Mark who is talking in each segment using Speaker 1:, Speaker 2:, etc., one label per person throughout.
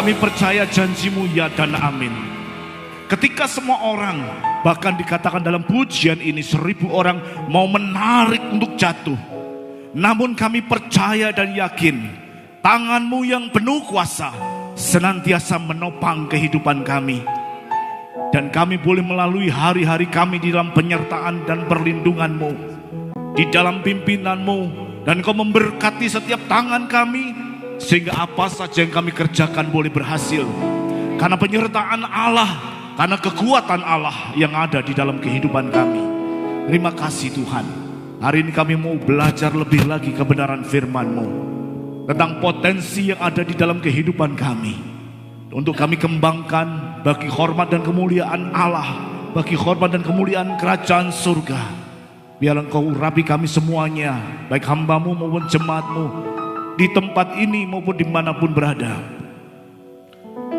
Speaker 1: Kami percaya janji-Mu ya dan amin. Ketika semua orang, bahkan dikatakan dalam pujian ini 1000 orang mau menarik untuk jatuh, namun kami percaya dan yakin tangan-Mu yang penuh kuasa senantiasa menopang kehidupan kami. Dan kami boleh melalui hari-hari kami di dalam penyertaan dan perlindungan-Mu, di dalam pimpinan-Mu, dan Kau memberkati setiap tangan kami, sehingga apa saja yang kami kerjakan boleh berhasil. Karena penyertaan Allah, karena kekuatan Allah yang ada di dalam kehidupan kami. Terima kasih Tuhan. Hari ini kami mau belajar lebih lagi kebenaran firman-Mu, tentang potensi yang ada di dalam kehidupan kami, untuk kami kembangkan bagi hormat dan kemuliaan Allah, bagi hormat dan kemuliaan kerajaan surga. Biar Engkau urapi kami semuanya, baik hamba-Mu maupun jemaat-Mu, di tempat ini maupun dimanapun berada,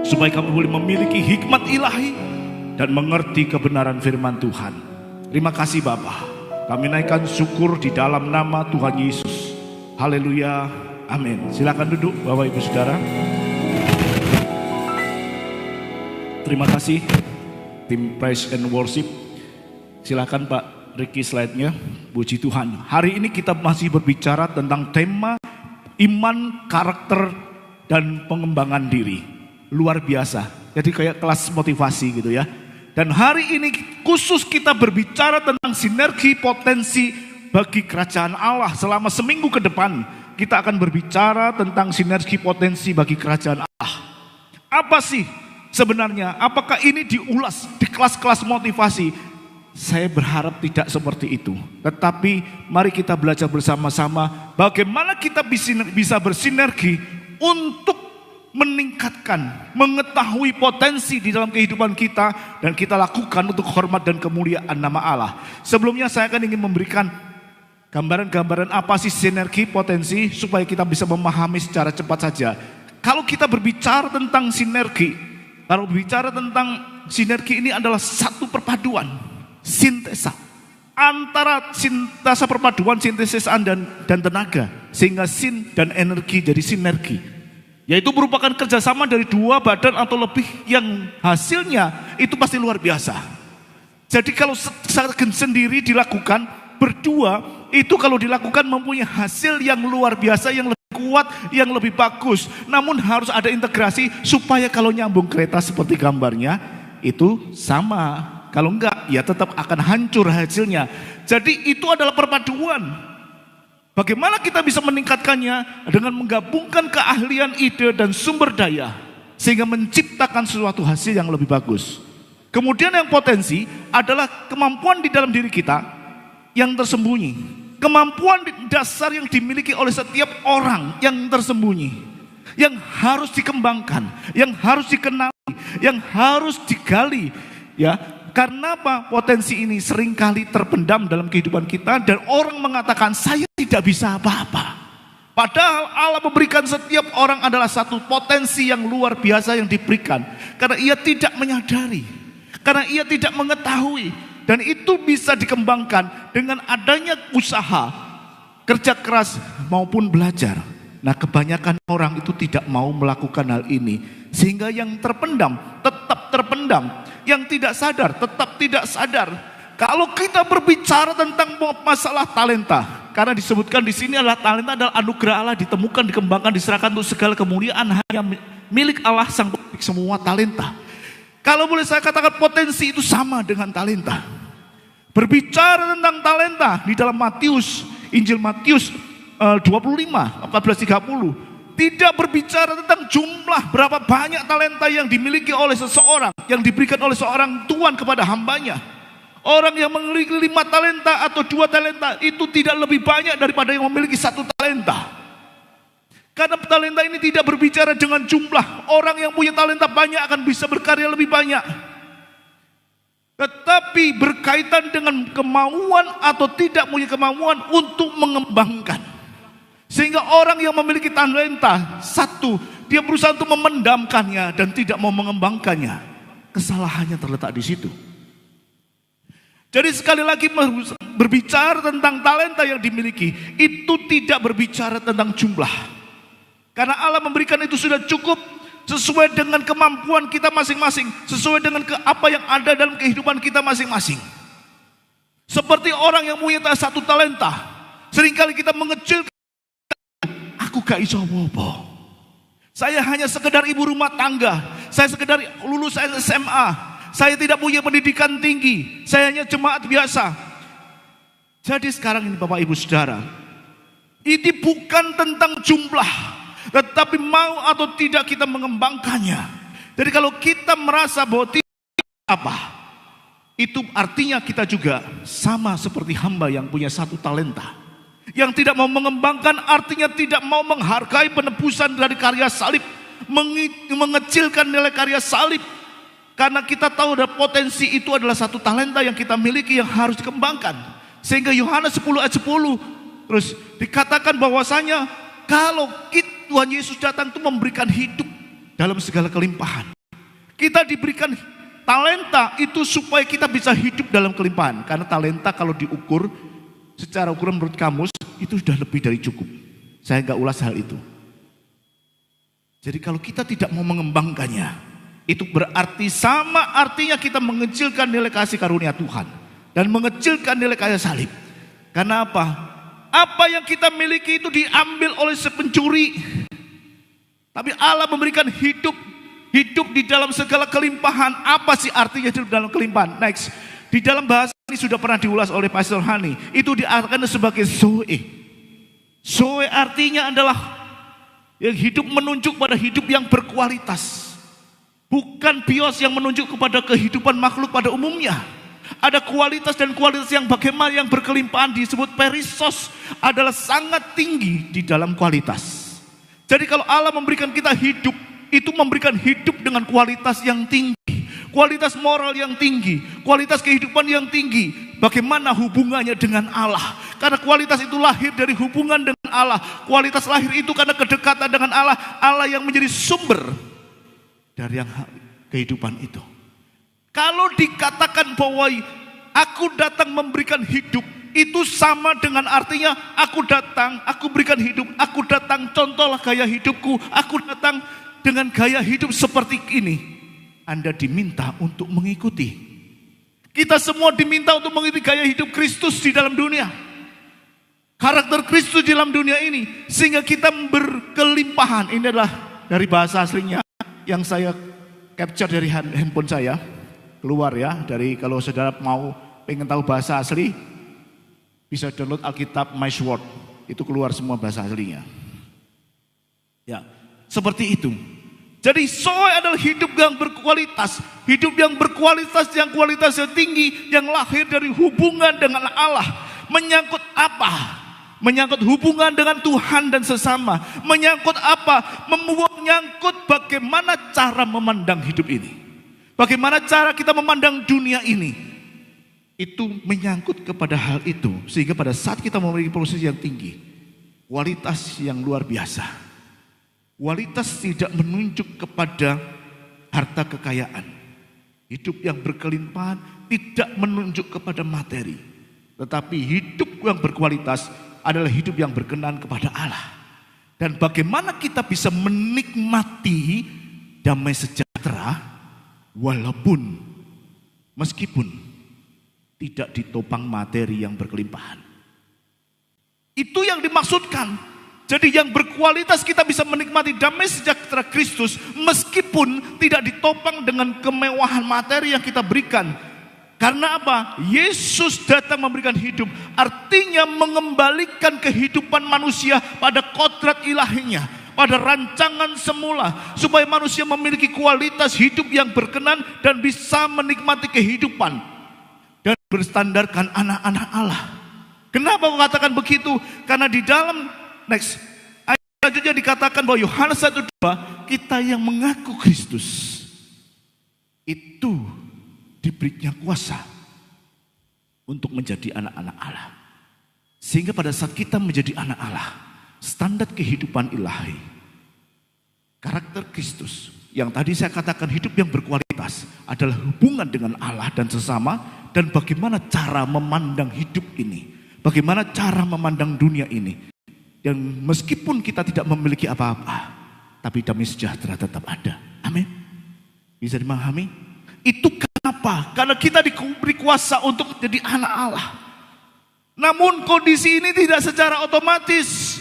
Speaker 1: supaya kami boleh memiliki hikmat ilahi dan mengerti kebenaran firman Tuhan. Terima kasih Bapa. Kami naikkan syukur di dalam nama Tuhan Yesus. Haleluya, amin. Silakan duduk Bapak Ibu Saudara. Terima kasih tim Praise and Worship. Silakan Pak Ricky slide-nya. Puji Tuhan. Hari ini kita masih berbicara tentang tema iman, karakter, dan pengembangan diri. Luar biasa. Jadi kayak kelas motivasi gitu ya. Dan hari ini khusus kita berbicara tentang sinergi potensi bagi kerajaan Allah. Selama seminggu ke depan kita akan berbicara tentang sinergi potensi bagi kerajaan Allah. Apa sih sebenarnya? Apakah ini diulas di kelas-kelas motivasi? Saya berharap tidak seperti itu. Tetapi mari kita belajar bersama-sama bagaimana kita bisa bersinergi untuk meningkatkan, mengetahui potensi di dalam kehidupan kita, dan kita lakukan untuk hormat dan kemuliaan nama Allah. Sebelumnya saya akan ingin memberikan gambaran-gambaran apa sih sinergi potensi supaya kita bisa memahami secara cepat saja. Kalau kita berbicara tentang sinergi, ini adalah satu perpaduan, sintesa antara sintesa perpaduan, sintesis dan tenaga, sehingga sin dan energi jadi sinergi. Yaitu merupakan kerjasama dari dua badan atau lebih yang hasilnya itu pasti luar biasa. Jadi kalau sendiri dilakukan, berdua itu kalau dilakukan mempunyai hasil yang luar biasa, yang lebih kuat, yang lebih bagus. Namun harus ada integrasi supaya kalau nyambung kereta seperti gambarnya itu sama. Kalau enggak ya tetap akan hancur hasilnya. Jadi itu adalah perpaduan. Bagaimana kita bisa meningkatkannya? Dengan menggabungkan keahlian, ide, dan sumber daya, sehingga menciptakan sesuatu hasil yang lebih bagus. Kemudian yang potensi adalah kemampuan di dalam diri kita yang tersembunyi. Kemampuan dasar yang dimiliki oleh setiap orang yang tersembunyi, yang harus dikembangkan, yang harus dikenali, yang harus digali. Ya, karena apa? Potensi ini seringkali terpendam dalam kehidupan kita, dan orang mengatakan saya tidak bisa apa-apa. Padahal Allah memberikan setiap orang adalah satu potensi yang luar biasa yang diberikan. Karena ia tidak menyadari, karena ia tidak mengetahui. Dan itu bisa dikembangkan dengan adanya usaha, kerja keras maupun belajar. Nah, kebanyakan orang itu tidak mau melakukan hal ini, sehingga yang terpendam tetap terpendam, yang tidak sadar tetap tidak sadar. Kalau kita berbicara tentang masalah talenta, karena disebutkan di sini adalah talenta adalah anugerah Allah, ditemukan, dikembangkan, diserahkan untuk segala kemuliaan, hanya milik Allah sang pemilik semua talenta. Kalau boleh saya katakan potensi itu sama dengan talenta. Berbicara tentang talenta di dalam Matius, Injil Matius 25:14-30, tidak berbicara tentang jumlah berapa banyak talenta yang dimiliki oleh seseorang, yang diberikan oleh seorang tuan kepada hambanya. Orang yang memiliki 5 talenta atau 2 talenta itu tidak lebih banyak daripada yang memiliki 1 talenta. Karena talenta ini tidak berbicara dengan jumlah. Orang yang punya talenta banyak akan bisa berkarya lebih banyak. Tetapi berkaitan dengan kemauan atau tidak punya kemauan untuk mengembangkan. Sehingga orang yang memiliki talenta 1, dia berusaha untuk memendamkannya dan tidak mau mengembangkannya. Kesalahannya terletak di situ. Jadi sekali lagi berbicara tentang talenta yang dimiliki, itu tidak berbicara tentang jumlah. Karena Allah memberikan itu sudah cukup, sesuai dengan kemampuan kita masing-masing, sesuai dengan apa yang ada dalam kehidupan kita masing-masing. Seperti orang yang punya satu talenta, seringkali kita mengecilkan, aku gak iso apa-apa. Saya hanya sekedar ibu rumah tangga, saya sekedar lulus SMA, saya tidak punya pendidikan tinggi, saya hanya jemaat biasa. Jadi sekarang ini Bapak Ibu Saudara, ini bukan tentang jumlah, tetapi mau atau tidak kita mengembangkannya. Jadi kalau kita merasa bahwa tidak apa, itu artinya kita juga sama seperti hamba yang punya satu talenta. Yang tidak mau mengembangkan artinya tidak mau menghargai penebusan dari karya salib, mengecilkan nilai karya salib. Karena kita tahu ada potensi itu adalah satu talenta yang kita miliki yang harus dikembangkan. Sehingga Yohanes 10 ayat 10 terus dikatakan bahwasanya kalau Tuhan Yesus datang itu memberikan hidup dalam segala kelimpahan. Kita diberikan talenta itu supaya kita bisa hidup dalam kelimpahan. Karena talenta kalau diukur secara ukuran menurut kamus itu sudah lebih dari cukup. Saya nggak ulas hal itu. Jadi kalau kita tidak mau mengembangkannya, itu berarti sama artinya kita mengecilkan nilai kasih karunia Tuhan dan mengecilkan nilai karya salib. Karena apa? Apa yang kita miliki itu diambil oleh si pencuri. Tapi Allah memberikan hidup di dalam segala kelimpahan. Apa sih artinya hidup dalam kelimpahan? Next. Di dalam bahasa ini sudah pernah diulas oleh Pastor Hani. Itu diartikan sebagai zoe. Zoe artinya adalah yang hidup menunjuk pada hidup yang berkualitas. Bukan bios yang menunjuk kepada kehidupan makhluk pada umumnya. Ada kualitas dan kualitas yang bagaimana yang berkelimpahan disebut perisos adalah sangat tinggi di dalam kualitas. Jadi kalau Allah memberikan kita hidup, itu memberikan hidup dengan kualitas yang tinggi. Kualitas moral yang tinggi, kualitas kehidupan yang tinggi. Bagaimana hubungannya dengan Allah? Karena kualitas itu lahir dari hubungan dengan Allah. Kualitas lahir itu karena kedekatan dengan Allah. Allah yang menjadi sumber dari yang kehidupan itu. Kalau dikatakan bahwa aku datang memberikan hidup, itu sama dengan artinya aku datang, aku berikan hidup, aku datang contohlah gaya hidupku, aku datang dengan gaya hidup seperti ini. Anda diminta untuk mengikuti. Kita semua diminta untuk mengikuti gaya hidup Kristus di dalam dunia. Karakter Kristus di dalam dunia ini. Sehingga kita berkelimpahan. Ini adalah dari bahasa aslinya yang saya capture dari handphone saya. Keluar ya, dari kalau saudara mau pengen tahu bahasa asli, bisa download Alkitab MySword. Itu keluar semua bahasa aslinya. Ya, seperti itu. Jadi zoe adalah hidup yang berkualitas. Hidup yang berkualitas, yang kualitasnya tinggi, yang lahir dari hubungan dengan Allah. Menyangkut apa? Menyangkut hubungan dengan Tuhan dan sesama. Menyangkut apa? Menyangkut bagaimana cara memandang hidup ini. Bagaimana cara kita memandang dunia ini. Itu menyangkut kepada hal itu. Sehingga pada saat kita memiliki posisi yang tinggi, kualitas yang luar biasa. Kualitas tidak menunjuk kepada harta kekayaan. Hidup yang berkelimpahan tidak menunjuk kepada materi. Tetapi hidup yang berkualitas adalah hidup yang berkenan kepada Allah. Dan bagaimana kita bisa menikmati damai sejahtera walaupun meskipun tidak ditopang materi yang berkelimpahan. Itu yang dimaksudkan. Jadi yang berkualitas kita bisa menikmati damai sejahtera Kristus meskipun tidak ditopang dengan kemewahan materi yang kita berikan. Karena apa? Yesus datang memberikan hidup, artinya mengembalikan kehidupan manusia pada kodrat ilahinya, pada rancangan semula, supaya manusia memiliki kualitas hidup yang berkenan dan bisa menikmati kehidupan dan berstandarkan anak-anak Allah. Kenapa aku katakan begitu? Karena di dalam next ayat selanjutnya dikatakan bahwa Yohanes 1:2, kita yang mengaku Kristus itu diberinya kuasa untuk menjadi anak-anak Allah. Sehingga pada saat kita menjadi anak Allah, standar kehidupan ilahi, karakter Kristus yang tadi saya katakan hidup yang berkualitas adalah hubungan dengan Allah dan sesama, dan bagaimana cara memandang hidup ini, bagaimana cara memandang dunia ini. Dan meskipun kita tidak memiliki apa-apa, tapi damai sejahtera tetap ada. Amin. Bisa dimahami? Itu kenapa? Karena kita diberi kuasa untuk menjadi anak Allah. Namun kondisi ini tidak secara otomatis.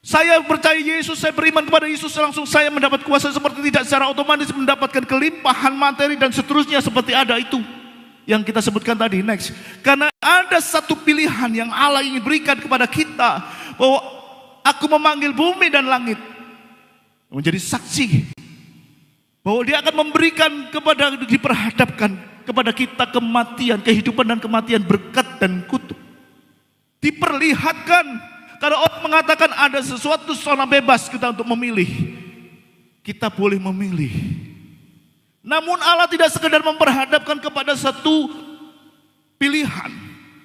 Speaker 1: Saya percaya Yesus, saya beriman kepada Yesus, langsung saya mendapat kuasa seperti tidak secara otomatis mendapatkan kelimpahan materi dan seterusnya seperti ada itu yang kita sebutkan tadi. Next. Karena ada satu pilihan yang Allah ingin berikan kepada kita, bahwa aku memanggil bumi dan langit menjadi saksi bahwa dia akan memberikan kepada, diperhadapkan kepada kita kematian, kehidupan dan kematian, berkat dan kutuk. Diperlihatkan, karena orang mengatakan ada sesuatu zona bebas kita untuk memilih. Kita boleh memilih. Namun Allah tidak sekedar memperhadapkan kepada satu pilihan.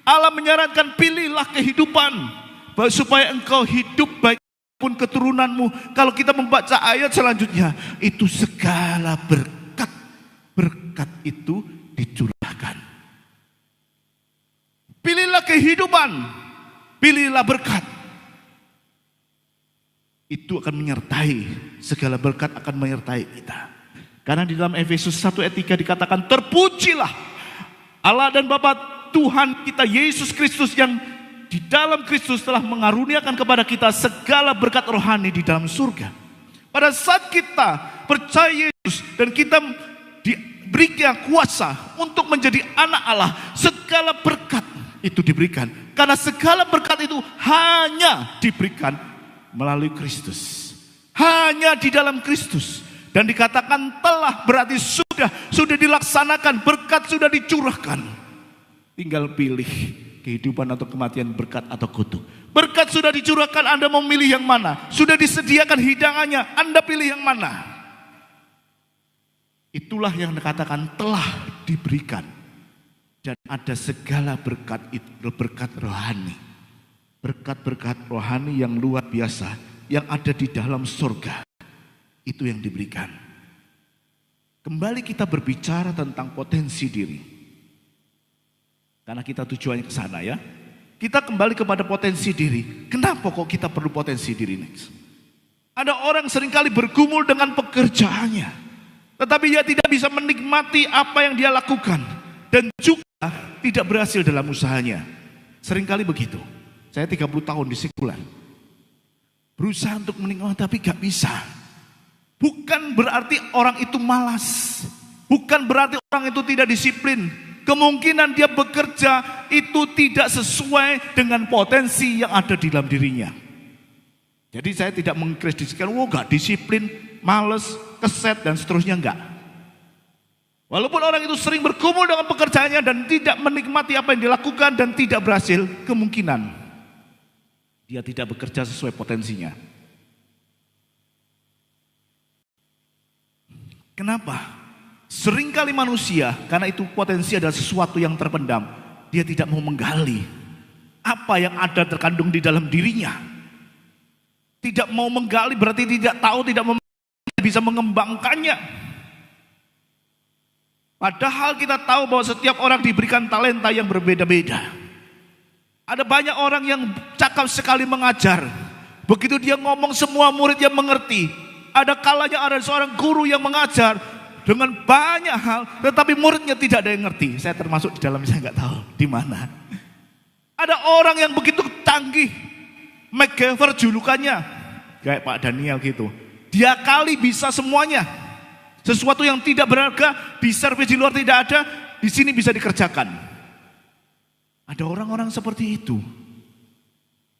Speaker 1: Allah menyarankan pilihlah kehidupan, supaya engkau hidup baik pun keturunanmu. Kalau kita membaca ayat selanjutnya, itu segala berkat itu dicurahkan. Pilihlah kehidupan, pilihlah berkat. Itu akan menyertai, segala berkat akan menyertai kita. Karena di dalam Efesus 1 ayat 3 dikatakan, terpujilah Allah dan Bapa Tuhan kita Yesus Kristus, yang di dalam Kristus telah mengaruniakan kepada kita segala berkat rohani di dalam surga. Pada saat kita percaya Yesus dan kita diberikan kuasa untuk menjadi anak Allah, segala berkat itu diberikan. Karena segala berkat itu hanya diberikan melalui Kristus. Hanya di dalam Kristus. Dan dikatakan telah, berarti sudah dilaksanakan, berkat sudah dicurahkan. Tinggal pilih kehidupan atau kematian, berkat atau kutuk. Berkat sudah dicurahkan, Anda mau memilih yang mana? Sudah disediakan hidangannya, Anda pilih yang mana? Itulah yang dikatakan telah diberikan. Dan ada segala berkat itu, berkat rohani. Berkat-berkat rohani yang luar biasa, yang ada di dalam surga. Itu yang diberikan. Kembali kita berbicara tentang potensi diri. Karena kita tujuannya ke sana ya. Kita kembali kepada potensi diri. Kenapa kok kita perlu potensi diri next? Ada orang seringkali bergumul dengan pekerjaannya, tetapi dia tidak bisa menikmati apa yang dia lakukan. Dan juga tidak berhasil dalam usahanya. Seringkali begitu. Saya 30 tahun di sekuler. Berusaha untuk menikmati tapi gak bisa. Bukan berarti orang itu malas. Bukan berarti orang itu tidak disiplin. Kemungkinan dia bekerja itu tidak sesuai dengan potensi yang ada di dalam dirinya. Jadi saya tidak mengkritisikan, gak disiplin, males, keset dan seterusnya, enggak. Walaupun orang itu sering bergumul dengan pekerjaannya dan tidak menikmati apa yang dilakukan dan tidak berhasil, kemungkinan dia tidak bekerja sesuai potensinya. Kenapa? Seringkali manusia, karena itu potensi adalah sesuatu yang terpendam, dia tidak mau menggali apa yang ada terkandung di dalam dirinya. Tidak mau menggali berarti tidak tahu, tidak bisa mengembangkannya. Padahal kita tahu bahwa setiap orang diberikan talenta yang berbeda-beda. Ada banyak orang yang cakap sekali mengajar. Begitu dia ngomong, semua murid yang mengerti. Ada kalanya ada seorang guru yang mengajar dengan banyak hal, tetapi muridnya tidak ada yang ngerti. Saya termasuk di dalamnya, saya nggak tahu di mana. Ada orang yang begitu canggih, MacGyver julukannya, kayak Pak Daniel gitu. Dia kali bisa semuanya. Sesuatu yang tidak berharga di servis di luar tidak ada, di sini bisa dikerjakan. Ada orang-orang seperti itu.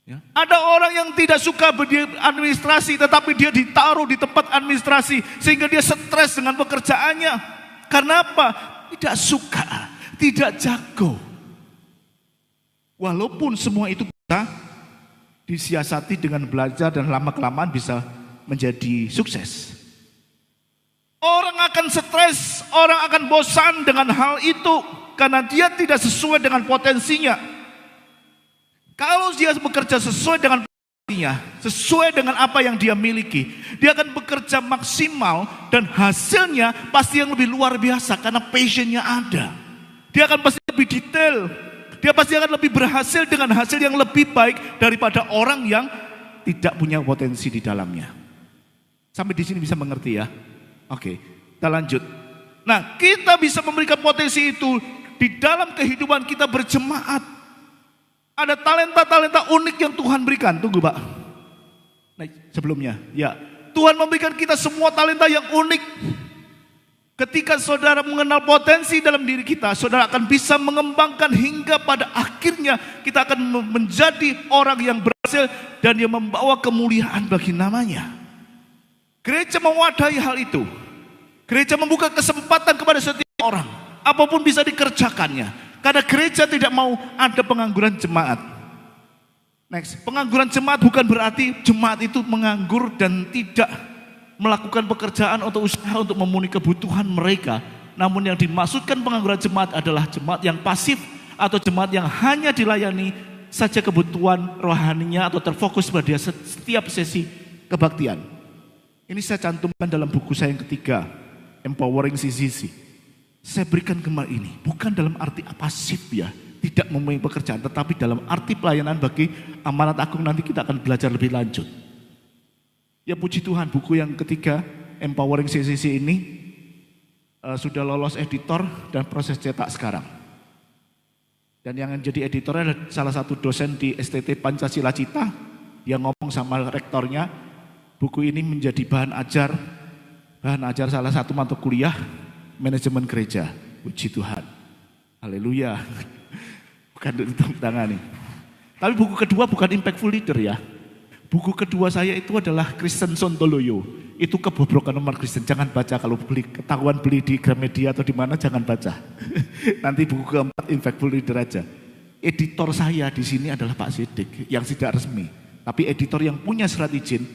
Speaker 1: Ya. Ada orang yang tidak suka administrasi, tetapi dia ditaruh di tempat administrasi sehingga dia stres dengan pekerjaannya. Karena apa? Tidak suka, tidak jago. Walaupun semua itu bisa disiasati dengan belajar dan lama-kelamaan bisa menjadi sukses. Orang akan stres, orang akan bosan dengan hal itu karena dia tidak sesuai dengan potensinya. Kalau dia bekerja sesuai dengan potensinya, sesuai dengan apa yang dia miliki, dia akan bekerja maksimal dan hasilnya pasti yang lebih luar biasa karena passionnya ada. Dia akan pasti lebih detail, dia pasti akan lebih berhasil dengan hasil yang lebih baik daripada orang yang tidak punya potensi di dalamnya. Sampai di sini bisa mengerti ya? Oke, kita lanjut. Nah, kita bisa memberikan potensi itu di dalam kehidupan kita berjemaat. Ada talenta-talenta unik yang Tuhan berikan. Tunggu Pak. Nah, sebelumnya, ya. Tuhan memberikan kita semua talenta yang unik. Ketika saudara mengenal potensi dalam diri kita, saudara akan bisa mengembangkan hingga pada akhirnya kita akan menjadi orang yang berhasil dan yang membawa kemuliaan bagi namanya. Gereja mewadahi hal itu. Gereja membuka kesempatan kepada setiap orang. Apapun bisa dikerjakannya. Karena gereja tidak mau ada pengangguran jemaat. Next, pengangguran jemaat bukan berarti jemaat itu menganggur dan tidak melakukan pekerjaan atau usaha untuk memenuhi kebutuhan mereka. Namun yang dimaksudkan pengangguran jemaat adalah jemaat yang pasif atau jemaat yang hanya dilayani saja kebutuhan rohaninya atau terfokus pada setiap sesi kebaktian. Ini saya cantumkan dalam buku saya yang ketiga, Empowering CCC. Saya berikan gambar ini, bukan dalam arti pasif ya, tidak mempunyai pekerjaan, tetapi dalam arti pelayanan bagi amanat agung. Nanti kita akan belajar lebih lanjut. Ya puji Tuhan, buku yang ketiga, Empowering CCC ini sudah lolos editor dan proses cetak sekarang. Dan yang jadi editornya adalah salah satu dosen di STT Pancasila Cita. Dia ngomong sama rektornya, buku ini menjadi bahan ajar salah satu mata kuliah manajemen gereja. Puji Tuhan. Haleluya. Bukan untuk tangani. Tapi buku kedua bukan Impactful Leader ya. Buku kedua saya itu adalah Kristen Sontoloyo. Itu kebobrokan umat Kristen. Jangan baca, kalau ketahuan beli di Gramedia atau di mana jangan baca. Nanti buku keempat Impactful Leader aja. Editor saya di sini adalah Pak Sidik yang tidak resmi. Tapi editor yang punya surat izin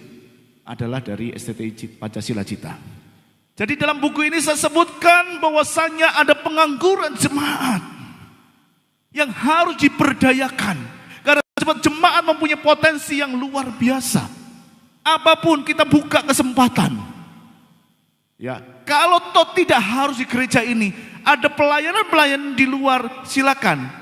Speaker 1: adalah dari STT Pancasila Cita. Jadi dalam buku ini saya sebutkan bahwasannya ada pengangguran jemaat yang harus diberdayakan. Karena jemaat mempunyai potensi yang luar biasa. Apapun kita buka kesempatan. Ya, kalau toh tidak harus di gereja ini, ada pelayanan-pelayanan di luar, silakan.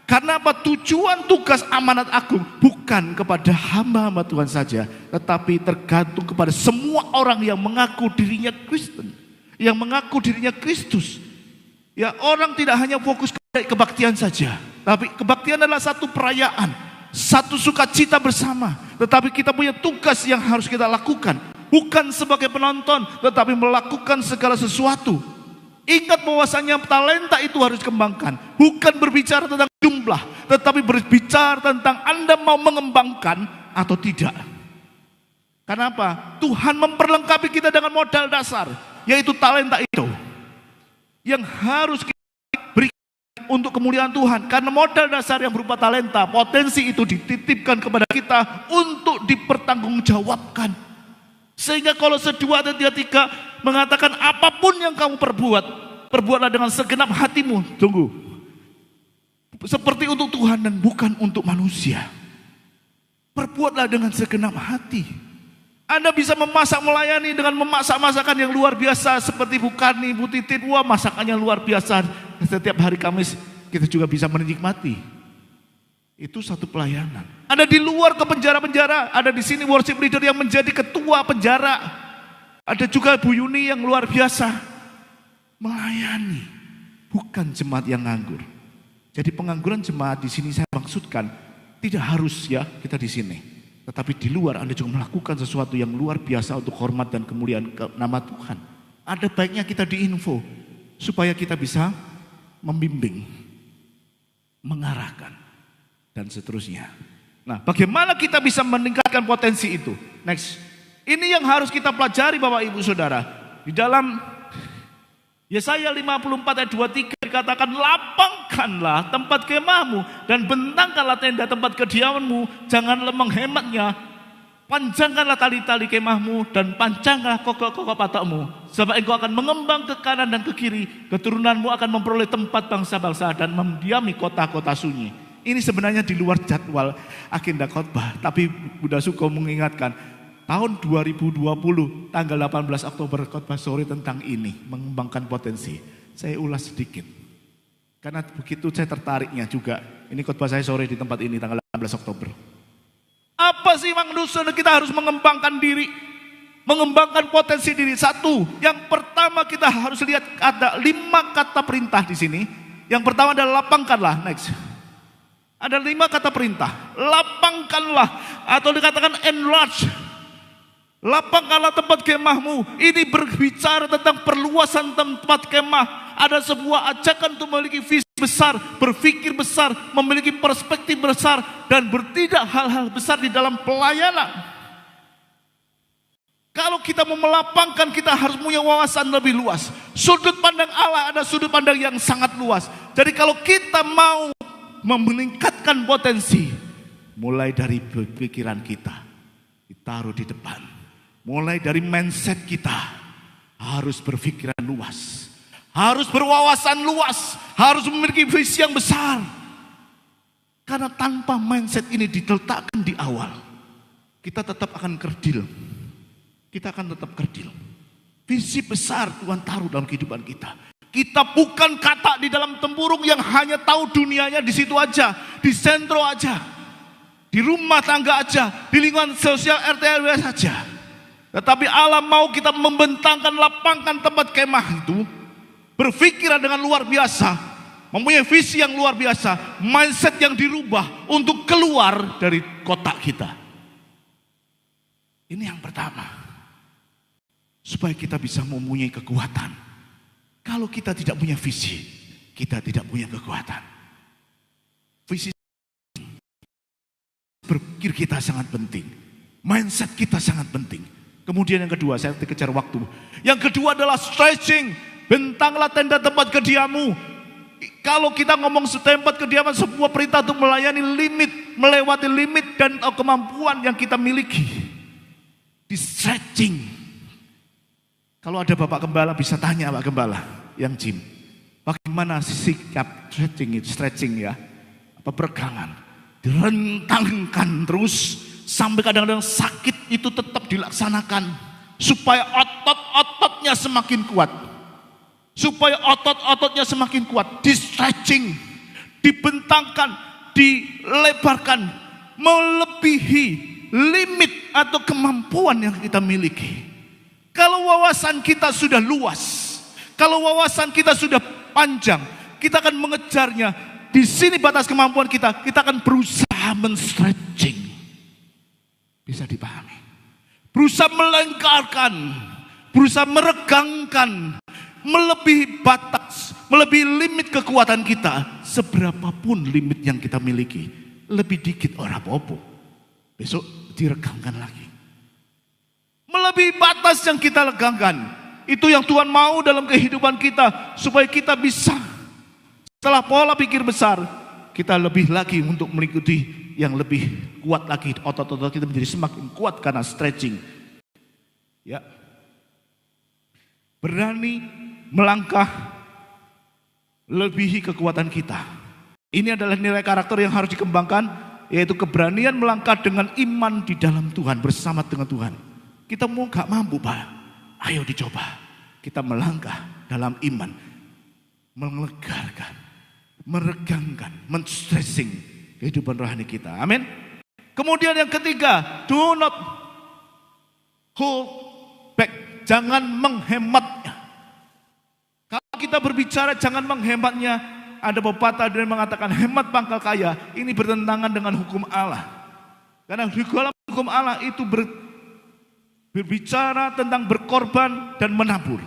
Speaker 1: Karena apa? Tujuan tugas amanat agung bukan kepada hamba-hamba Tuhan saja, tetapi tergantung kepada semua orang yang mengaku dirinya Kristen, yang mengaku dirinya Kristus. Ya, orang tidak hanya fokus kepada kebaktian saja, tapi kebaktian adalah satu perayaan, satu sukacita bersama. Tetapi kita punya tugas yang harus kita lakukan, bukan sebagai penonton, tetapi melakukan segala sesuatu. Ingat bahwasanya talenta itu harus dikembangkan, bukan berbicara tentang jumlah, tetapi berbicara tentang Anda mau mengembangkan atau tidak. Kenapa? Tuhan memperlengkapi kita dengan modal dasar, yaitu talenta itu, yang harus kita berikan untuk kemuliaan Tuhan. Karena modal dasar yang berupa talenta, potensi itu dititipkan kepada kita untuk dipertanggungjawabkan. Sehingga kalau sedua atau tiga mengatakan apapun yang kamu perbuat, perbuatlah dengan segenap hatimu. Tunggu. Seperti untuk Tuhan dan bukan untuk manusia. Perbuatlah dengan segenap hati. Anda bisa memasak, melayani dengan memasak masakan yang luar biasa. Seperti Bu Kani, Bu Titin, wah masakannya luar biasa. Setiap hari Kamis kita juga bisa menikmati. Itu satu pelayanan. Ada di luar ke penjara-penjara, ada di sini worship leader yang menjadi ketua penjara. Ada juga Bu Yuni yang luar biasa melayani, bukan jemaat yang nganggur. Jadi pengangguran jemaat di sini saya maksudkan tidak harus ya kita di sini, tetapi di luar Anda juga melakukan sesuatu yang luar biasa untuk hormat dan kemuliaan nama Tuhan. Ada baiknya kita diinfo supaya kita bisa membimbing, mengarahkan, dan seterusnya. Nah, bagaimana kita bisa meningkatkan potensi itu? Next. Ini yang harus kita pelajari Bapak Ibu Saudara. Di dalam Yesaya 54 ayat 23 dikatakan, lapangkanlah tempat kemahmu dan bentangkanlah tenda tempat kediamanmu, janganlah menghematnya. Panjangkanlah tali-tali kemahmu dan panjangkanlah kokok-kokok patakmu, sebab engkau akan mengembang ke kanan dan ke kiri, keturunanmu akan memperoleh tempat bangsa-bangsa dan mendiami kota-kota sunyi. Ini sebenarnya di luar jadwal agenda khotbah, tapi Bunda Suko mengingatkan, tahun 2020 tanggal 18 Oktober khotbah sore tentang ini, mengembangkan potensi. Saya ulas sedikit, karena begitu saya tertariknya juga. Ini khotbah saya sore di tempat ini tanggal 18 Oktober. Apa sih manusia, kita harus mengembangkan diri. mengembangkan potensi diri. Satu, yang pertama kita harus lihat ada 5 kata perintah di sini. Yang pertama adalah lapangkanlah. Next. Ada 5 kata perintah. Lapangkanlah atau dikatakan enlarge. Lapangkanlah tempat kemahmu. Ini berbicara tentang perluasan tempat kemah. Ada sebuah ajakan untuk memiliki visi besar, berpikir besar, memiliki perspektif besar, dan bertindak hal-hal besar di dalam pelayanan. Kalau kita mau melapangkan, kita harus punya wawasan lebih luas. Sudut pandang Allah ada sudut pandang yang sangat luas. Jadi kalau kita mau meningkatkan potensi, mulai dari pikiran kita, ditaruh di depan. Mulai dari mindset kita, harus berpikiran luas. Harus berwawasan luas, harus memiliki visi yang besar. Karena tanpa mindset ini diletakkan di awal, kita tetap akan kerdil. Kita akan tetap kerdil. Visi besar Tuhan taruh dalam kehidupan kita. Kita bukan kata di dalam tempurung yang hanya tahu dunianya di situ aja, di sentro aja, di rumah tangga aja, di lingkungan sosial RT RW saja. Tetapi Allah mau kita membentangkan, lapangkan tempat kemah itu, berpikiran dengan luar biasa, mempunyai visi yang luar biasa, mindset yang dirubah untuk keluar dari kotak kita. Ini yang pertama. Supaya kita bisa mempunyai kekuatan. Kalau kita tidak punya visi, kita tidak punya kekuatan. Visi, berpikir kita sangat penting. Mindset kita sangat penting. Kemudian yang kedua, saya dikejar waktu. Yang kedua adalah stretching. Bentanglah tenda tempat kediamu. Kalau kita ngomong tempat kediaman, sebuah perintah untuk melayani limit, melewati limit dan kemampuan yang kita miliki. Di stretching. Kalau ada Bapak Gembala bisa tanya Pak Gembala yang gym. Bagaimana sikap stretching ya? Apa peregangan? Direntangkan terus sampai kadang-kadang sakit itu tetap dilaksanakan supaya otot-ototnya semakin kuat. Supaya otot-ototnya semakin kuat. Di stretching, dibentangkan, dilebarkan, melebihi limit atau kemampuan yang kita miliki. Kalau wawasan kita sudah luas, kalau wawasan kita sudah panjang, kita akan mengejarnya. Di sini batas kemampuan kita akan berusaha men-stretching. Bisa dipahami. Berusaha melengkarkan, berusaha meregangkan, melebihi batas, melebihi limit kekuatan kita. Seberapapun limit yang kita miliki, lebih dikit orang apa-apa. Besok diregangkan lagi. Melebihi batas yang kita legangkan. Itu yang Tuhan mau dalam kehidupan kita. Supaya kita bisa, setelah pola pikir besar, kita lebih lagi untuk mengikuti yang lebih kuat lagi. Otot-otot kita menjadi semakin kuat karena stretching. Ya. Berani melangkah lebihi kekuatan kita. Ini adalah nilai karakter yang harus dikembangkan, yaitu keberanian melangkah dengan iman di dalam Tuhan, bersama dengan Tuhan. Kita mau gak mampu Pak, ayo dicoba. Kita melangkah dalam iman, melegarkan, meregangkan, men-stressing kehidupan rohani kita. Amin. Kemudian yang ketiga, do not hold back, jangan menghematnya. Kalau kita berbicara jangan menghematnya, ada pepatah yang mengatakan hemat pangkal kaya. Ini bertentangan dengan hukum Allah. Karena di dalam hukum Allah itu berbicara tentang berkorban dan menabur.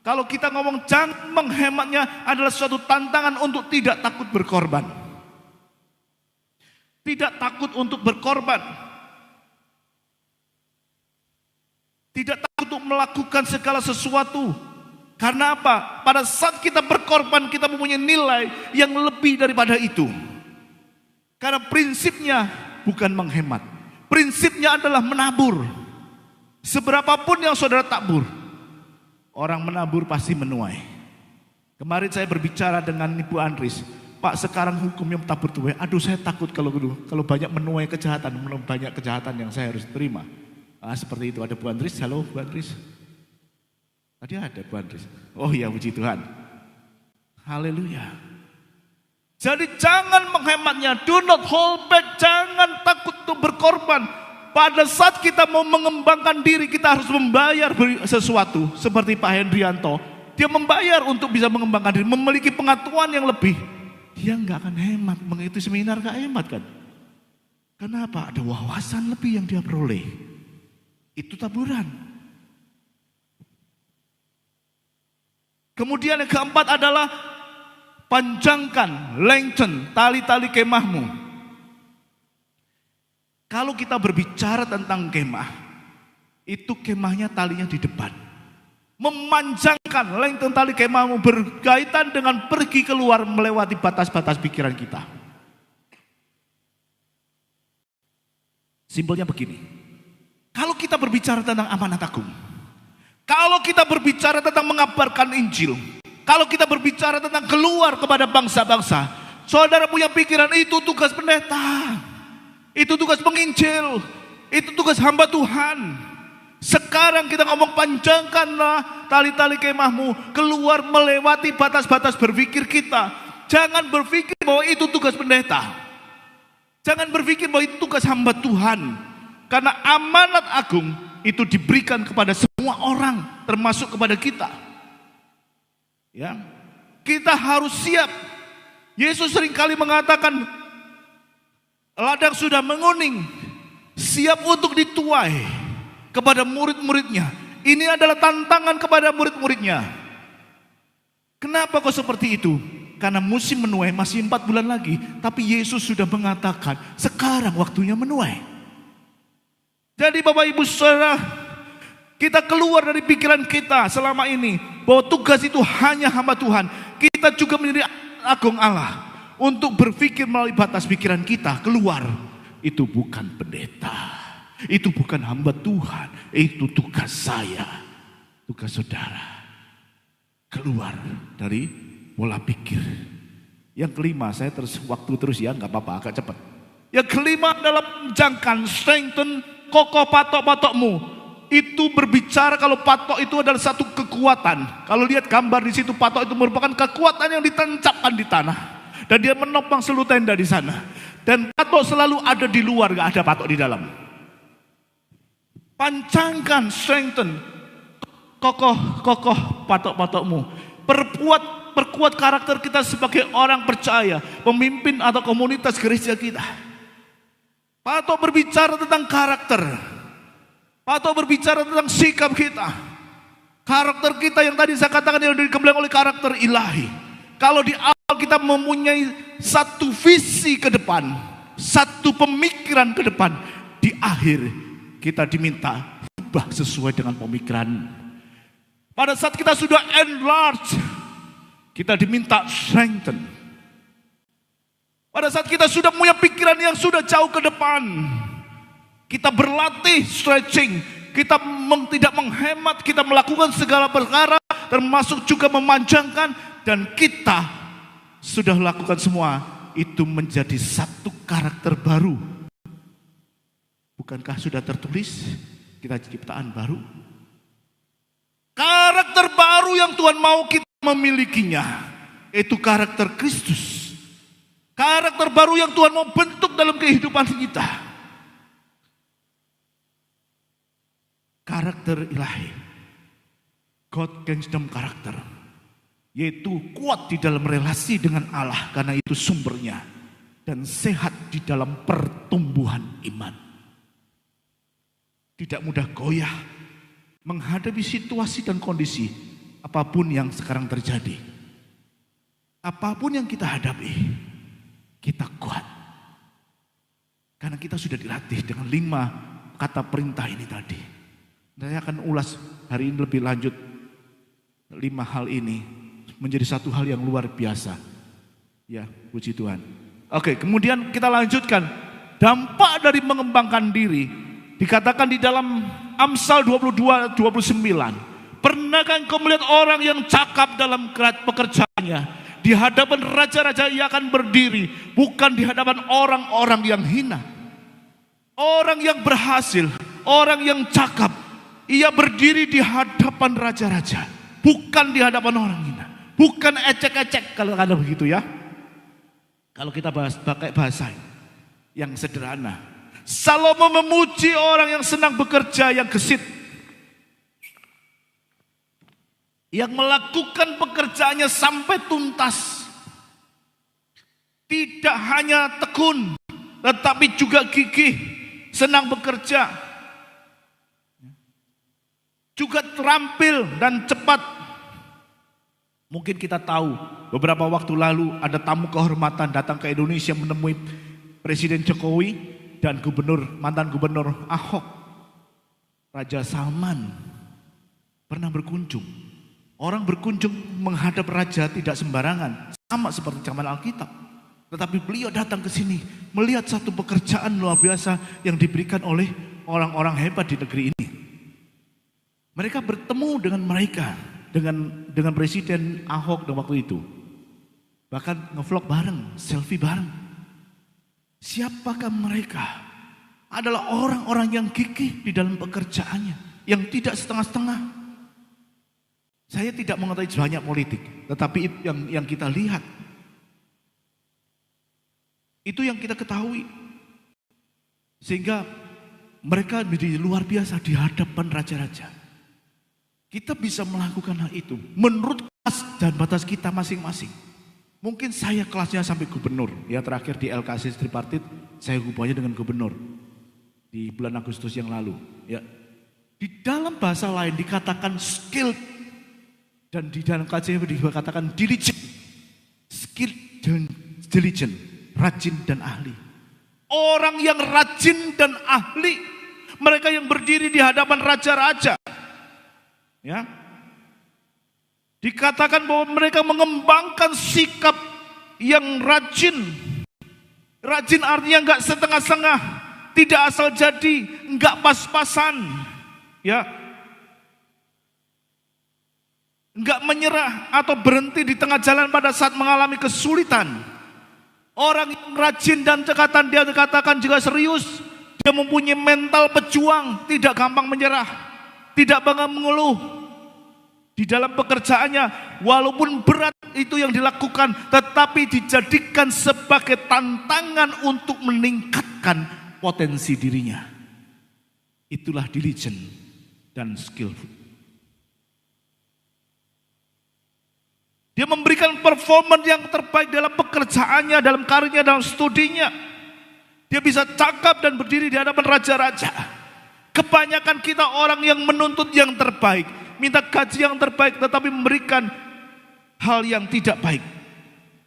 Speaker 1: Kalau kita ngomong jangan menghematnya adalah suatu tantangan untuk tidak takut berkorban. Tidak takut untuk berkorban. Tidak takut untuk melakukan segala sesuatu. Karena apa? Pada saat kita berkorban, kita mempunyai nilai yang lebih daripada itu. Karena prinsipnya bukan menghemat. Prinsipnya adalah menabur. Seberapapun yang saudara tabur, orang menabur pasti menuai. Kemarin saya berbicara dengan Ibu Andris, Pak sekarang hukumnya tabur tuai. Aduh saya takut kalau banyak menuai kejahatan, banyak kejahatan yang saya harus terima. Seperti itu. Ada Bu Andris, halo Bu Andris. Tadi ada Bu Andris. Oh ya puji Tuhan. Haleluya. Jadi jangan menghematnya, do not hold back, jangan takut untuk berkorban. pada saat kita mau mengembangkan diri, kita harus membayar sesuatu. Seperti Pak Hendrianto, dia membayar untuk bisa mengembangkan diri, memiliki pengetahuan yang lebih. Dia nggak akan hemat, mengikuti seminar nggak hemat kan? Kenapa? Ada wawasan lebih yang dia peroleh. Itu taburan. Kemudian yang keempat adalah panjangkan, lengthen tali-tali kemahmu. Kalau kita berbicara tentang kemah, itu kemahnya talinya di depan. Memanjangkan, lengthen tali kemahmu berkaitan dengan pergi keluar melewati batas-batas pikiran kita. Simpelnya begini, kalau kita berbicara tentang amanat agung, kalau kita berbicara tentang mengabarkan Injil, kalau kita berbicara tentang keluar kepada bangsa-bangsa, saudara punya pikiran itu tugas pendeta, itu tugas penginjil, itu tugas hamba Tuhan. Sekarang kita ngomong panjangkanlah tali-tali kemahmu, keluar melewati batas-batas berpikir kita. Jangan berpikir bahwa itu tugas pendeta. Jangan berpikir bahwa itu tugas hamba Tuhan. Karena amanat agung itu diberikan kepada semua orang, termasuk kepada kita. Ya, kita harus siap. Yesus seringkali mengatakan, ladang sudah menguning, siap untuk dituai kepada murid-muridnya. Ini adalah tantangan kepada murid-muridnya. Kenapa kok seperti itu? Karena musim menuai masih 4 bulan lagi. Tapi Yesus sudah mengatakan, sekarang waktunya menuai. Jadi Bapak Ibu Saudara, kita keluar dari pikiran kita selama ini bahwa tugas itu hanya hamba Tuhan. Kita juga menjadi agung Allah untuk berpikir melalui batas pikiran kita. Keluar, itu bukan pendeta, itu bukan hamba Tuhan, itu tugas saya, tugas saudara. Keluar dari pola pikir. Yang kelima, saya waktu terus ya, nggak apa-apa, agak cepat. Yang kelima adalah panjangkan, strengthen, kokoh patok-patokmu. Itu berbicara kalau patok itu adalah satu kekuatan. Kalau lihat gambar di situ, patok itu merupakan kekuatan yang ditancapkan di tanah. Dan dia menopang seluruh tenda di sana. Dan patok selalu ada di luar, nggak ada patok di dalam. Panjangkan, strengthen, kokoh patok-patokmu. Perkuat karakter kita sebagai orang percaya, pemimpin atau komunitas gereja kita. Patok berbicara tentang karakter. Patok berbicara tentang sikap kita. Karakter kita yang tadi saya katakan yang dikembangkan oleh karakter ilahi. Kalau di awal kita mempunyai satu visi ke depan, satu pemikiran ke depan, di akhir kita diminta ubah sesuai dengan pemikiran. Pada saat kita sudah enlarge, kita diminta strengthen. Pada saat kita sudah punya pikiran yang sudah jauh ke depan, kita berlatih stretching, kita tidak menghemat, kita melakukan segala perkara, termasuk juga memanjangkan, dan kita sudah lakukan semua, itu menjadi satu karakter baru. Bukankah sudah tertulis, kita ciptaan baru? Karakter baru yang Tuhan mau kita memilikinya, itu karakter Kristus. Karakter baru yang Tuhan mau bentuk dalam kehidupan kita. Karakter ilahi, God Kingdom karakter, yaitu kuat di dalam relasi dengan Allah karena itu sumbernya, dan sehat di dalam pertumbuhan iman. Tidak mudah goyah menghadapi situasi dan kondisi apapun yang sekarang terjadi. Apapun yang kita hadapi, kita kuat. Karena kita sudah dilatih dengan 5 kata perintah ini tadi. Saya akan ulas hari ini lebih lanjut. 5 hal ini menjadi satu hal yang luar biasa. Ya, puji Tuhan. Oke, kemudian kita lanjutkan. Dampak dari mengembangkan diri dikatakan di dalam Amsal 22:29. Pernahkah engkau melihat orang yang cakap dalam pekerjaannya? Di hadapan raja-raja ia akan berdiri, bukan di hadapan orang-orang yang hina. Orang yang berhasil, orang yang cakap, ia berdiri di hadapan raja-raja, bukan di hadapan orang hina. Bukan ecek-ecek kalau begitu ya. Kalau kita pakai bahasa yang sederhana, Salomo memuji orang yang senang bekerja, yang gesit, yang melakukan pekerjaannya sampai tuntas. Tidak hanya tekun, tetapi juga gigih, senang bekerja, juga terampil dan cepat. Mungkin kita tahu beberapa waktu lalu ada tamu kehormatan datang ke Indonesia menemui Presiden Jokowi dan mantan gubernur Ahok. Raja Salman pernah berkunjung. Orang berkunjung menghadap raja tidak sembarangan, sama seperti zaman Alkitab. Tetapi beliau datang ke sini melihat satu pekerjaan luar biasa yang diberikan oleh orang-orang hebat di negeri ini. Mereka bertemu dengan mereka, dengan Presiden Ahok di waktu itu. Bahkan ngevlog bareng, selfie bareng. Siapakah mereka? Adalah orang-orang yang gigih di dalam pekerjaannya, yang tidak setengah-setengah. Saya tidak mengetahui banyak politik, tetapi yang kita lihat, itu yang kita ketahui. Sehingga mereka menjadi luar biasa di hadapan raja-raja. Kita bisa melakukan hal itu menurut kelas dan batas kita masing-masing. Mungkin saya kelasnya sampai gubernur. Ya, terakhir di LKC tripartit saya hubungannya dengan gubernur di bulan Agustus yang lalu. Ya, di dalam bahasa lain dikatakan skill, dan di dalam KJV dikatakan diligent. Skill dan diligent, rajin dan ahli. Orang yang rajin dan ahli, mereka yang berdiri di hadapan raja-raja. Ya. Dikatakan bahwa mereka mengembangkan sikap yang rajin. Rajin artinya enggak setengah-setengah, tidak asal jadi, enggak pas-pasan. Ya. Enggak menyerah atau berhenti di tengah jalan pada saat mengalami kesulitan. Orang yang rajin dan cekatan, dia dikatakan juga serius. Dia mempunyai mental pejuang, tidak gampang menyerah, tidak bangga mengeluh. Di dalam pekerjaannya, walaupun berat itu yang dilakukan, tetapi dijadikan sebagai tantangan untuk meningkatkan potensi dirinya. Itulah diligent dan skillful. Dia memberikan performa yang terbaik dalam pekerjaannya, dalam karirnya, dalam studinya. Dia bisa cakap dan berdiri di hadapan raja-raja. Kebanyakan kita orang yang menuntut yang terbaik, minta gaji yang terbaik, tetapi memberikan hal yang tidak baik.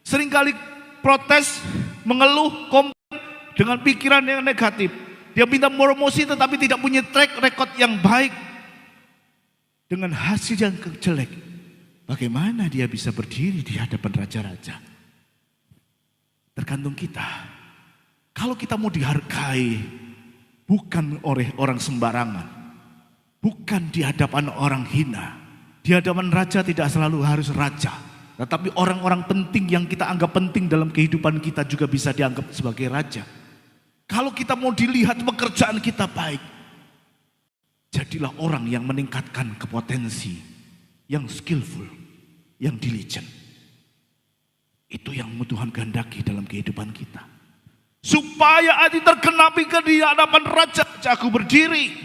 Speaker 1: Seringkali protes, mengeluh, komplain dengan pikiran yang negatif. Dia minta promosi tetapi tidak punya track record yang baik. Dengan hasil yang jelek, bagaimana dia bisa berdiri di hadapan raja-raja? Tergantung kita. Kalau kita mau dihargai, bukan oleh orang sembarangan, bukan di hadapan orang hina. Di hadapan raja tidak selalu harus raja, tetapi orang-orang penting yang kita anggap penting dalam kehidupan kita juga bisa dianggap sebagai raja. Kalau kita mau dilihat pekerjaan kita baik, jadilah orang yang meningkatkan kepotensi, yang skillful, yang diligent. Itu yang Tuhan kehendaki dalam kehidupan kita. Supaya hati tergenapi di hadapan raja, aku berdiri.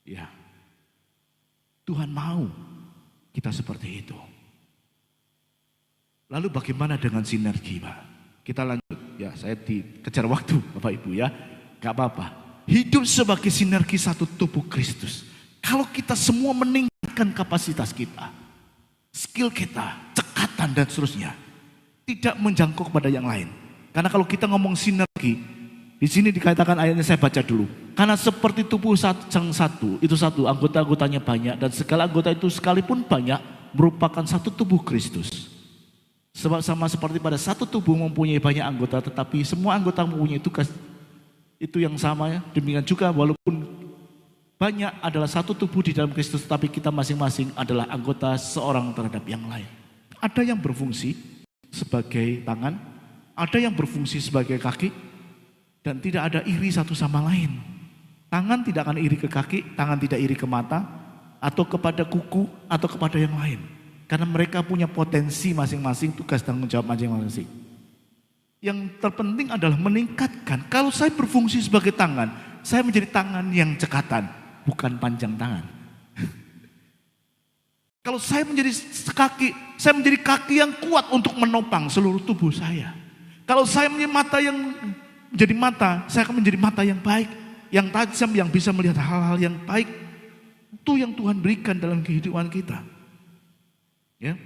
Speaker 1: Ya, Tuhan mau kita seperti itu. Lalu bagaimana dengan sinergi, Pak? Kita lanjut, ya saya dikejar waktu Bapak Ibu ya. Gak apa-apa. Hidup sebagai sinergi satu tubuh Kristus. Kalau kita semua meningkatkan kapasitas kita, skill kita, cekatan dan seterusnya, tidak menjangkau kepada yang lain. Karena kalau kita ngomong sinergi, di sini dikatakan ayatnya saya baca dulu. Karena seperti tubuh yang satu, itu satu, anggota-anggotanya banyak, dan segala anggota itu sekalipun banyak, merupakan satu tubuh Kristus. Sebab sama seperti pada satu tubuh mempunyai banyak anggota, tetapi semua anggota mempunyai tugas itu yang sama ya. Demikian juga walaupun banyak adalah satu tubuh di dalam Kristus, tetapi kita masing-masing adalah anggota seorang terhadap yang lain. Ada yang berfungsi sebagai tangan, ada yang berfungsi sebagai kaki, dan tidak ada iri satu sama lain. Tangan tidak akan iri ke kaki, tangan tidak iri ke mata, atau kepada kuku, atau kepada yang lain. Karena mereka punya potensi masing-masing, tugas tanggung jawab masing-masing. Yang terpenting adalah meningkatkan. Kalau saya berfungsi sebagai tangan, saya menjadi tangan yang cekatan, bukan panjang tangan. Kalau saya menjadi kaki, saya menjadi kaki yang kuat untuk menopang seluruh tubuh saya. Kalau saya menjadi mata yang menjadi mata, saya akan menjadi mata yang baik, yang tajam, yang bisa melihat hal-hal yang baik. Itu yang Tuhan berikan dalam kehidupan kita. Ya.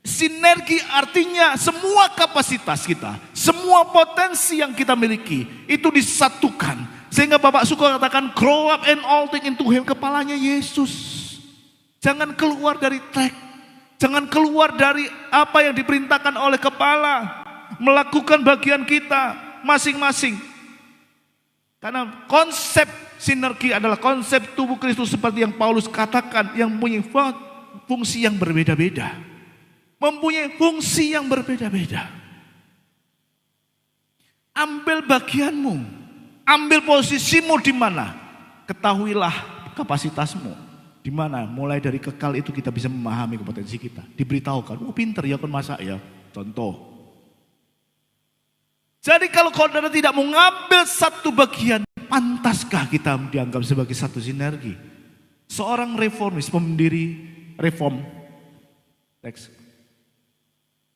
Speaker 1: Sinergi artinya semua kapasitas kita, semua potensi yang kita miliki itu disatukan. Sehingga Bapak suka katakan grow up and all thing into him, kepalanya Yesus. Jangan keluar dari track, jangan keluar dari apa yang diperintahkan oleh kepala. Melakukan bagian kita masing-masing. Karena konsep sinergi adalah konsep tubuh Kristus seperti yang Paulus katakan, yang mempunyai fungsi yang berbeda-beda. Mempunyai fungsi yang berbeda-beda. Ambil bagianmu, ambil posisimu di mana. Ketahuilah kapasitasmu di mana. Mulai dari kekal itu kita bisa memahami kompetensi kita. Diberitahukan, oh pinter ya kan masak ya. Contoh. Jadi kalau saudara tidak mengambil satu bagian, pantaskah kita dianggap sebagai satu sinergi? Seorang reformis, pemendiri reform, teks.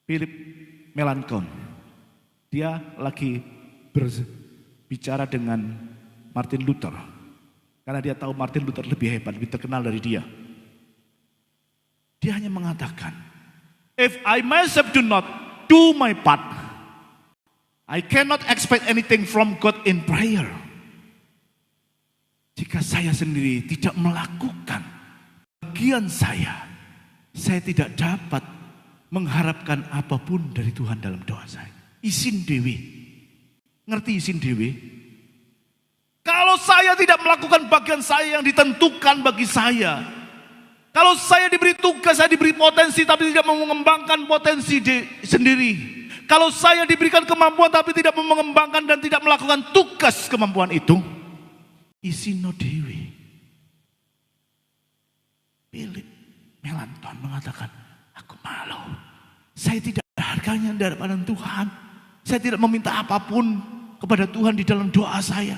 Speaker 1: Philip Melanchthon, dia lagi berbicara dengan Martin Luther, karena dia tahu Martin Luther lebih hebat, lebih terkenal dari dia. Dia hanya mengatakan, if I myself do not do my part, I cannot expect anything from God in prayer. Jika saya sendiri tidak melakukan bagian saya tidak dapat mengharapkan apapun dari Tuhan dalam doa saya. Isin dewi. Ngerti isin dewi? Kalau saya tidak melakukan bagian saya yang ditentukan bagi saya. Kalau saya diberi tugas, saya diberi potensi tapi tidak mau mengembangkan potensi sendiri. Kalau saya diberikan kemampuan tapi tidak mau mengembangkan dan tidak melakukan tugas kemampuan itu. Isino dewi. Philip Melanchthon mengatakan, aku malu. Saya tidak ada harganya di hadapan Tuhan. Saya tidak meminta apapun kepada Tuhan di dalam doa saya.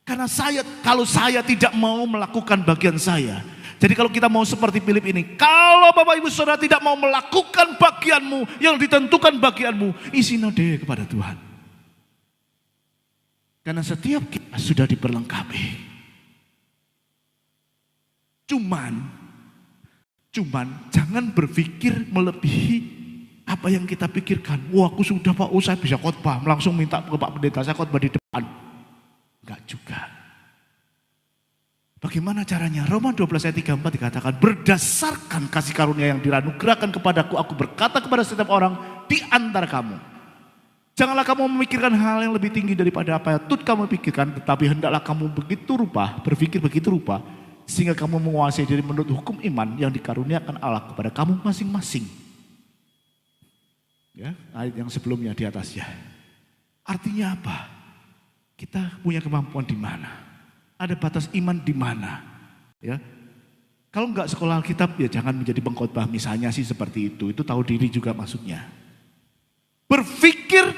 Speaker 1: Karena kalau saya tidak mau melakukan bagian saya. Jadi kalau kita mau seperti Philip ini, kalau Bapak Ibu Saudara tidak mau melakukan bagianmu yang ditentukan bagianmu, isino deh kepada Tuhan. Karena setiap kita sudah diperlengkapi. Cuman jangan berpikir melebihi apa yang kita pikirkan. Wah, aku sudah Pak, saya bisa khotbah, langsung minta ke Pak Pendeta saya khotbah di depan. Enggak juga. Bagaimana caranya? Roma 12 ayat 34 dikatakan, berdasarkan kasih karunia yang diranugerahkan kepadaku, aku berkata kepada setiap orang di antara kamu, janganlah kamu memikirkan hal yang lebih tinggi daripada apa yang kamu pikirkan, tetapi hendaklah kamu berpikir begitu rupa, sehingga kamu menguasai diri menurut hukum iman yang dikaruniakan Allah kepada kamu masing-masing. Ya, ayat yang sebelumnya di atasnya. Artinya apa? Kita punya kemampuan di mana? Ada batas iman di mana? Ya. Kalau enggak sekolah Alkitab ya jangan menjadi pengkhotbah, misalnya sih seperti itu. Itu tahu diri juga maksudnya. Berpikir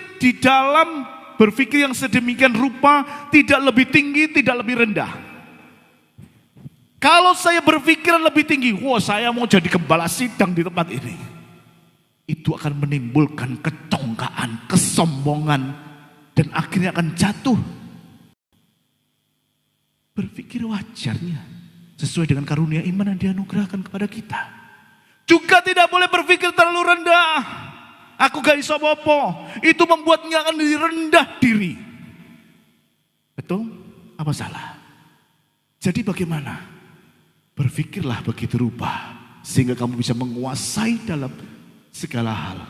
Speaker 1: yang sedemikian rupa, tidak lebih tinggi, tidak lebih rendah. Kalau saya berpikiran lebih tinggi, wah saya mau jadi gembala sidang di tempat ini. Itu akan menimbulkan kecongkaan, kesombongan, dan akhirnya akan jatuh. Berpikir wajarnya, sesuai dengan karunia iman yang dianugerahkan kepada kita. Juga tidak boleh berpikir terlalu rendah. Aku gak iso apa-apa. Itu membuatnya akan rendah diri. Betul? Apa salah? Jadi bagaimana? Berpikirlah begitu rupa sehingga kamu bisa menguasai dalam segala hal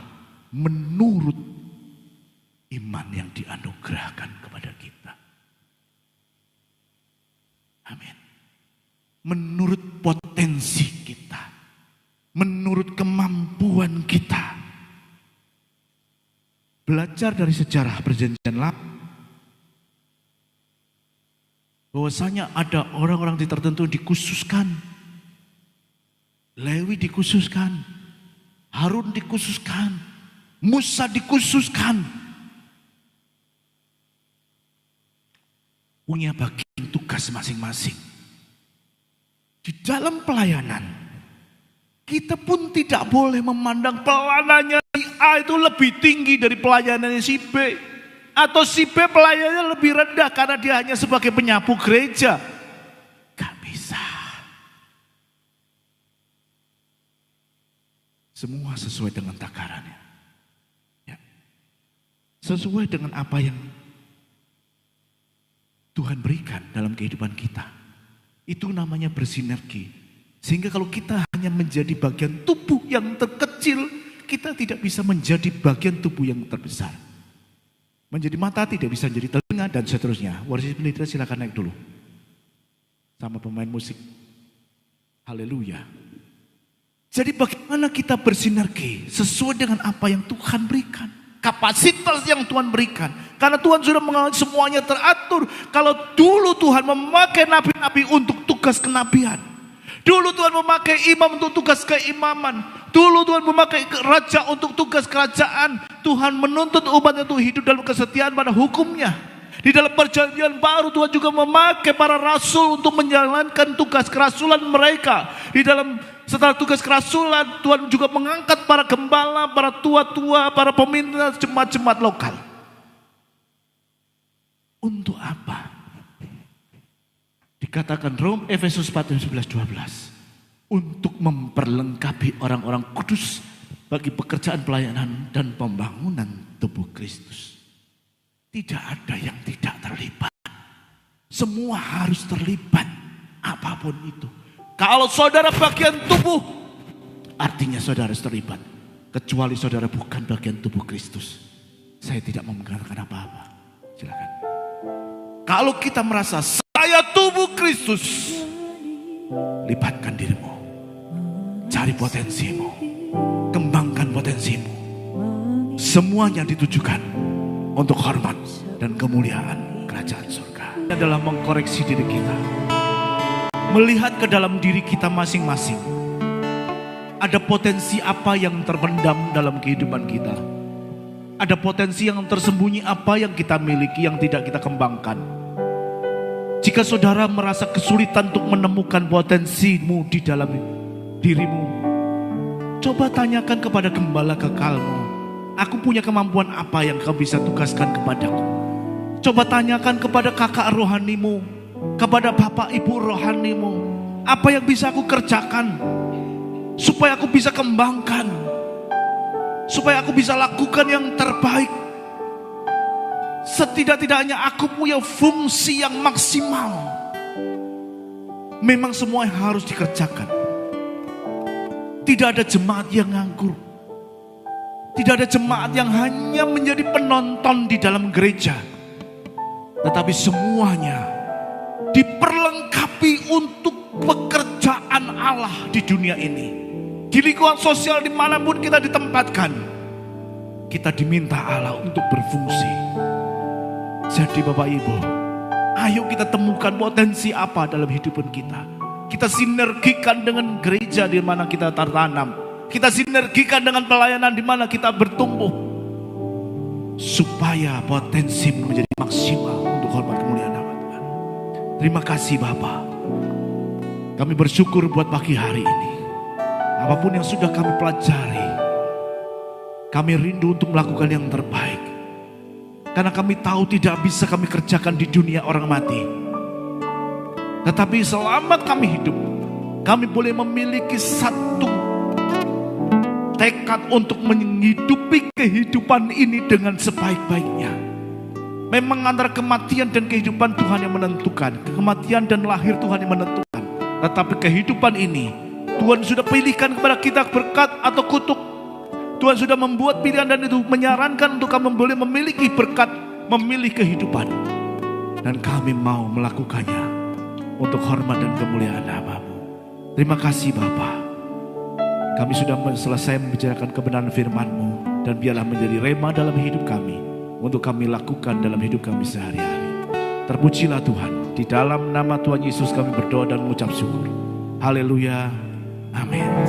Speaker 1: menurut iman yang dianugerahkan kepada kita. Amin. Menurut potensi kita, menurut kemampuan kita. Belajar dari sejarah perjanjian lama, bahwasanya ada orang-orang tertentu dikhususkan. Lewi dikhususkan, Harun dikhususkan, Musa dikhususkan punya bagian tugas masing-masing. Di dalam pelayanan, kita pun tidak boleh memandang pelayanannya si A itu lebih tinggi dari pelayanannya si B. Atau si B pelayanannya lebih rendah karena dia hanya sebagai penyapu gereja. Gak bisa. Semua sesuai dengan takarannya. Ya. Sesuai dengan apa yang Tuhan berikan dalam kehidupan kita. Itu namanya bersinergi. Sehingga kalau kita hanya menjadi bagian tubuh yang terkecil, kita tidak bisa menjadi bagian tubuh yang terbesar. Menjadi mata tidak bisa menjadi telinga dan seterusnya. Worship leader silakan naik dulu. Sama pemain musik. Haleluya. Jadi bagaimana kita bersinergi sesuai dengan apa yang Tuhan berikan. Kapasitas yang Tuhan berikan. Karena Tuhan sudah mengalami semuanya teratur. Kalau dulu Tuhan memakai nabi-nabi untuk tugas kenabian. Dulu Tuhan memakai imam untuk tugas keimaman. Dulu Tuhan memakai raja untuk tugas kerajaan. Tuhan menuntut umatnya untuk hidup dalam kesetiaan pada hukumnya. Di dalam perjanjian baru Tuhan juga memakai para rasul untuk menjalankan tugas kerasulan mereka. Di dalam setelah tugas kerasulan Tuhan juga mengangkat para gembala, para tua-tua, para pemimpin jemaat-jemaat lokal. Untuk apa? Dikatakan Efesus 4:11-12 untuk memperlengkapi orang-orang kudus bagi pekerjaan pelayanan dan pembangunan tubuh Kristus. Tidak ada yang tidak terlibat. Semua harus terlibat, apapun itu. Kalau saudara bagian tubuh, artinya saudara harus terlibat. Kecuali saudara bukan bagian tubuh Kristus, saya tidak mau mengatakan apa-apa. Silakan. Kalau kita merasa saya tubuh Kristus, libatkan dirimu. Cari potensimu. Kembangkan potensimu. Semuanya ditujukan untuk hormat dan kemuliaan kerajaan surga. Adalah mengkoreksi diri kita. Melihat ke dalam diri kita masing-masing. Ada potensi apa yang terpendam dalam kehidupan kita. Ada potensi yang tersembunyi apa yang kita miliki yang tidak kita kembangkan. Jika saudara merasa kesulitan untuk menemukan potensimu di dalam dirimu, coba tanyakan kepada gembala kekalmu. Aku punya kemampuan apa yang kau bisa tugaskan kepadaku? Coba tanyakan kepada kakak rohanimu, kepada bapak ibu rohanimu. Apa yang bisa aku kerjakan supaya aku bisa kembangkan, supaya aku bisa lakukan yang terbaik. Setidak-tidaknya aku punya fungsi yang maksimal. Memang semua harus dikerjakan. Tidak ada jemaat yang nganggur. Tidak ada jemaat yang hanya menjadi penonton di dalam gereja. Tetapi semuanya diperlengkapi untuk pekerjaan Allah di dunia ini. Di lingkungan sosial dimanapun kita ditempatkan, kita diminta Allah untuk berfungsi. Jadi Bapak Ibu, ayo kita temukan potensi apa dalam hidupan kita. Kita sinergikan dengan gereja di mana kita tertanam. Kita sinergikan dengan pelayanan di mana kita bertumbuh. Supaya potensi menjadi maksimal untuk hormat kemuliaan nama Tuhan. Terima kasih Bapak. Kami bersyukur buat pagi hari ini. Apapun yang sudah kami pelajari, kami rindu untuk melakukan yang terbaik. Karena kami tahu tidak bisa kami kerjakan di dunia orang mati. Tetapi selama kami hidup, kami boleh memiliki satu tekad untuk menghidupi kehidupan ini dengan sebaik-baiknya. Memang antara kematian dan kehidupan Tuhan yang menentukan. Kematian dan lahir Tuhan yang menentukan. Tetapi kehidupan ini Tuhan sudah pilihkan kepada kita berkat atau kutuk. Tuhan sudah membuat pilihan dan itu menyarankan untuk kami boleh memiliki berkat, memilih kehidupan. Dan kami mau melakukannya untuk hormat dan kemuliaan nama-Mu. Terima kasih Bapa. Kami sudah selesai membicarakan kebenaran firman-Mu. Dan biarlah menjadi rema dalam hidup kami. Untuk kami lakukan dalam hidup kami sehari-hari. Terpujilah Tuhan. Di dalam nama Tuhan Yesus kami berdoa dan mengucap syukur. Haleluya. Amin.